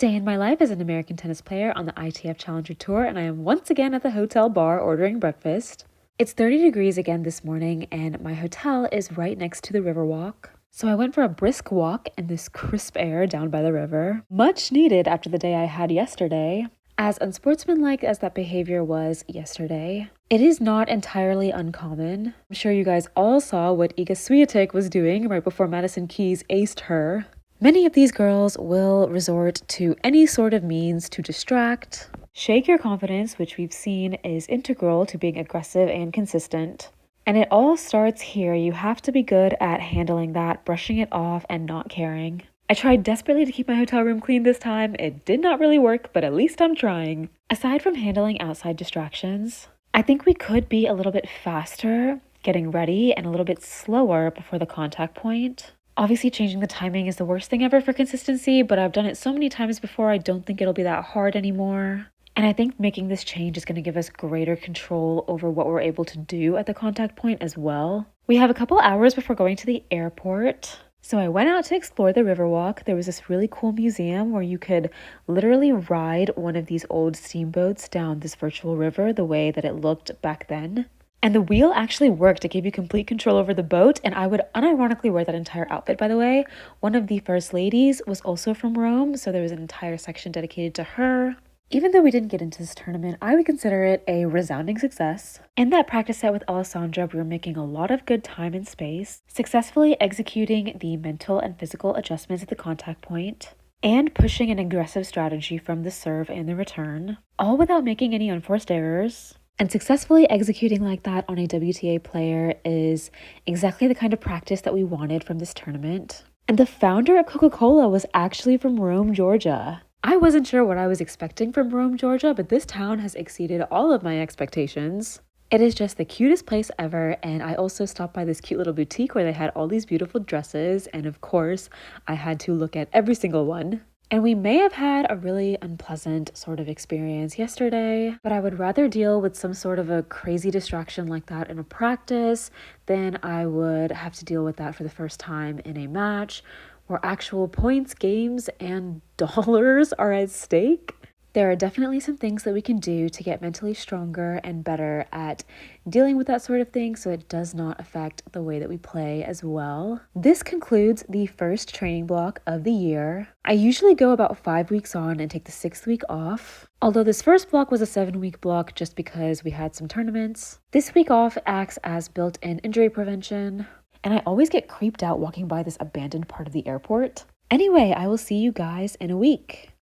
Day in my life as an American tennis player on the ITF Challenger Tour, and I am once again at the hotel bar ordering breakfast. It's 30 degrees again this morning, and my hotel is right next to the Riverwalk. So I went for a brisk walk in this crisp air down by the river, much needed after the day I had yesterday. As unsportsmanlike as that behavior was yesterday, it is not entirely uncommon. I'm sure you guys all saw what Iga Swiatek was doing right before Madison Keys aced her. Many of these girls will resort to any sort of means to distract, shake your confidence, which we've seen is integral to being aggressive and consistent. And it all starts here. You have to be good at handling that, brushing it off, and not caring. I tried desperately to keep my hotel room clean this time. It did not really work, but at least I'm trying. Aside from handling outside distractions, I think we could be a little bit faster getting ready and a little bit slower before the contact point. Obviously, changing the timing is the worst thing ever for consistency, but I've done it so many times before, I don't think it'll be that hard anymore. And I think making this change is going to give us greater control over what we're able to do at the contact point as well. We have a couple hours before going to the airport. So I went out to explore the Riverwalk. There was this really cool museum where you could literally ride one of these old steamboats down this virtual river the way that it looked back then. And the wheel actually worked. It gave you complete control over the boat, and I would unironically wear that entire outfit, by the way. One of the first ladies was also from Rome, so there was an entire section dedicated to her. Even though we didn't get into this tournament, I would consider it a resounding success. In that practice set with Alessandra, we were making a lot of good time and space, successfully executing the mental and physical adjustments at the contact point, and pushing an aggressive strategy from the serve and the return, all without making any unforced errors. And successfully executing like that on a WTA player is exactly the kind of practice that we wanted from this tournament. And the founder of Coca-Cola was actually from Rome, Georgia. I wasn't sure what I was expecting from Rome, Georgia, but this town has exceeded all of my expectations. It is just the cutest place ever, and I also stopped by this cute little boutique where they had all these beautiful dresses, and of course, I had to look at every single one. And we may have had a really unpleasant sort of experience yesterday, but I would rather deal with some sort of a crazy distraction like that in a practice than I would have to deal with that for the first time in a match where actual points, games, and dollars are at stake. There are definitely some things that we can do to get mentally stronger and better at dealing with that sort of thing so it does not affect the way that we play as well. This concludes the first training block of the year. I usually go about 5 weeks on and take the 6th week off. Although this first block was a 7-week block just because we had some tournaments. This week off acts as built-in injury prevention. And I always get creeped out walking by this abandoned part of the airport. Anyway, I will see you guys in a week.